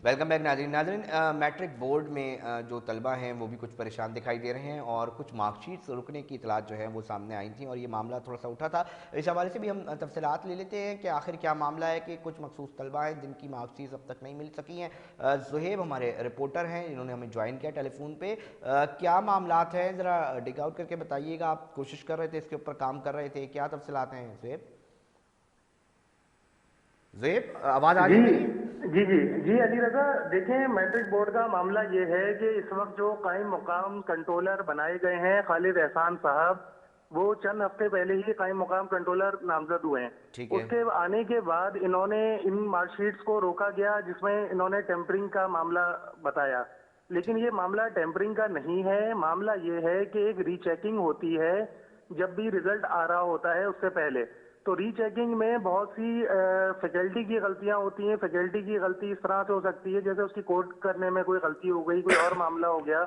Welcome back नाज़रीन। Matric board में जो तलबा हैं वो भी कुछ परेशान दिखाई दे रहे हैं और कुछ मार्कशीट्स रुकने की इतलात जो है वो सामने आई थी और ये मामला थोड़ा सा उठा था। इस हवाले से भी हम तफसीलात ले लेते हैं कि आखिर क्या मामला है कि कुछ मखसूस तलबा हैं जिनकी मार्कशीट्स अब तक नहीं मिल सकी हैं। ज़ुहैब हमारे रिपोर्टर हैं, इन्होंने हमें ज्वाइन किया टेलीफोन पे। क्या मामलात हैं ज़रा डिग आउट करके बताइएगा। आप कोशिश कर रहे थे, इसके ऊपर काम कर रहे थे, क्या तफसीलात हैं ज़ुहैब? ज़ुहैब आवाज़ आ रही जी है मेरी? जी जी जी अली रजा, देखें मैट्रिक बोर्ड का मामला ये है कि इस वक्त जो कायम मुकाम कंट्रोलर बनाए गए हैं खालिद एहसान साहब, वो चंद हफ्ते पहले ही कायम मुकाम कंट्रोलर नामजद हुए हैं। ठीक है। उसके आने के बाद इन्होंने इन मार्कशीट्स को रोका गया जिसमें इन्होंने टेम्परिंग का मामला बताया, लेकिन ये मामला टेम्परिंग का नहीं है। मामला ये है कि एक रीचेकिंग होती है जब भी रिजल्ट आ रहा होता है उससे पहले। तो रीचेकिंग में बहुत सी फैकल्टी की गलतियां होती हैं। फैकल्टी की गलती इस तरह से हो सकती है जैसे उसकी कोड करने में कोई गलती हो गई, कोई और मामला हो गया।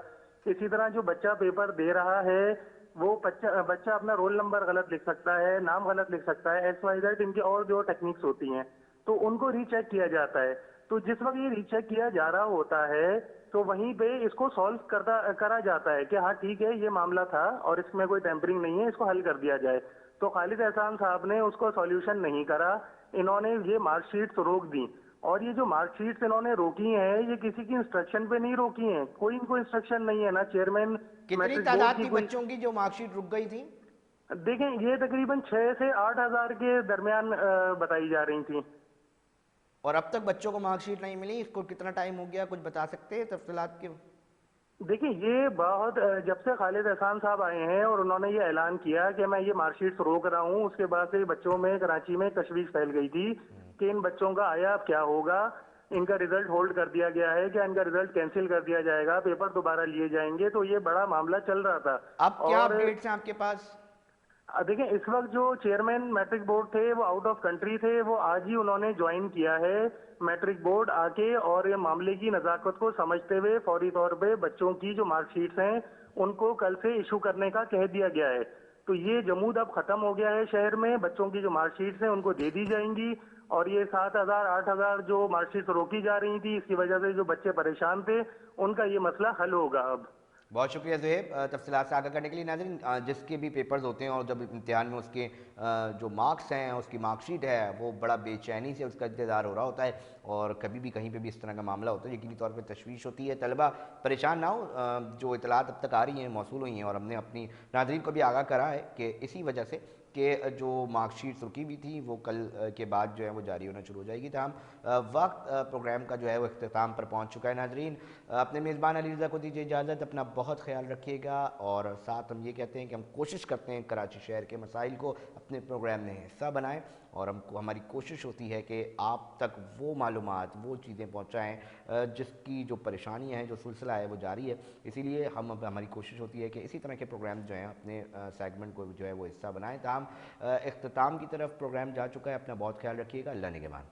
इसी तरह जो बच्चा पेपर दे रहा है वो बच्चा अपना रोल नंबर गलत लिख सकता है, नाम गलत लिख सकता है, एक्स वाई जेड, इनकी और जो टेक्निक्स होती हैं तो उनको रीचेक किया जाता है। तो जिस वक्त ये रीचेक किया जा रहा होता है तो वहीं पे इसको सॉल्व करा जाता है कि हाँ ठीक है ये मामला था और इसमें कोई टेम्परिंग नहीं है, इसको हल कर दिया जाए। तो खालिद एहसान साहब ने उसको सॉल्यूशन नहीं करा, इन्होंने ये मार्कशीट्स रोक दी। और ये जो मार्कशीट्स इन्होंने रोकी हैं ये किसी की इंस्ट्रक्शन पे नहीं रोकी हैं, कोई इनको इंस्ट्रक्शन नहीं है, ना चेयरमैन कितनी मैट्रिक बोर्ड तादाद की थी कोई। बच्चों की जो मार्कशीट रुक गई थी? देखें ये तकरीबन 6 से 8 हज़ार के दरमियान बताई जा रही थी। और अब तक बच्चों को मार्कशीट नहीं मिली, इसको कितना टाइम हो गया, कुछ बता सकते हैं तफसीलात के? देखिए ये बहुत जब से खालिद एहसान साहब आए हैं और उन्होंने ये ऐलान किया कि मैं ये मार्कशीट्स रोक रहा हूँ, उसके बाद से बच्चों में कराची में तशवीश फैल गई थी कि इन बच्चों का आया अब क्या होगा, इनका रिजल्ट होल्ड कर दिया गया है, क्या इनका रिजल्ट कैंसिल कर दिया जाएगा, पेपर दोबारा लिए जाएंगे। तो ये बड़ा मामला चल रहा था। अब क्या और अपडेट्स हैं आपके पास? देखिए इस वक्त जो चेयरमैन मैट्रिक बोर्ड थे वो आउट ऑफ कंट्री थे, वो आज ही उन्होंने ज्वाइन किया है मैट्रिक बोर्ड आके, और ये मामले की नजाकत को समझते हुए फौरी तौर पे बच्चों की जो मार्कशीट्स हैं उनको कल से इशू करने का कह दिया गया है। तो ये जमूद अब खत्म हो गया है शहर में, बच्चों की जो मार्कशीट्स हैं उनको दे दी जाएंगी। और ये 7 हज़ार 8 हज़ार जो मार्कशीट्स रोकी जा रही थी इसकी वजह से जो बच्चे परेशान थे उनका ये मसला हल होगा अब। बहुत शुक्रिया ज़ुहैब तफसीलात से आगाह करने के लिए। नाज़रीन, जिसके भी पेपर्स होते हैं और जब इम्तिहान में उसके जो मार्क्स हैं, उसकी मार्कशीट है, वो बड़ा बेचैनी से उसका इंतज़ार हो रहा होता है और कभी भी कहीं पे भी इस तरह का मामला होता है यकीनी तौर पे तशवीश होती है। तलबा परेशान ना हो, जो इतलात अब तक आ रही हैं मौसूल हुई हैं और हमने अपनी नाज़रीन को भी आगाह करा है कि इसी वजह से कि जो मार्कशीट्स रुकी हुई थी वो कल के बाद जो है वो जारी होना शुरू हो जाएगी। तमाम वक्त प्रोग्राम का जो है वो इख्तिताम पर पहुंच चुका है। नाजरीन, अपने मेज़बान अली रज़ा को दीजिए इजाज़त, अपना बहुत ख्याल रखिएगा और साथ हम ये कहते हैं कि हम कोशिश करते हैं कराची शहर के मसाइल को अपने प्रोग्राम में हिस्सा बनाएं और हमको हमारी कोशिश होती है कि आप तक वो मालूमात, वो चीज़ें पहुँचाएँ जिसकी जो परेशानियाँ हैं, जो सिलसिला है वो जारी है। इसीलिए हमारी कोशिश होती है कि इसी तरह के प्रोग्राम जो हैं अपने सेगमेंट को जो है वो हिस्सा बनाएँ। ताहम इख्तिताम की तरफ प्रोग्राम जा चुका है। अपना बहुत ख्याल रखिएगा। अल्लाह निगहबान।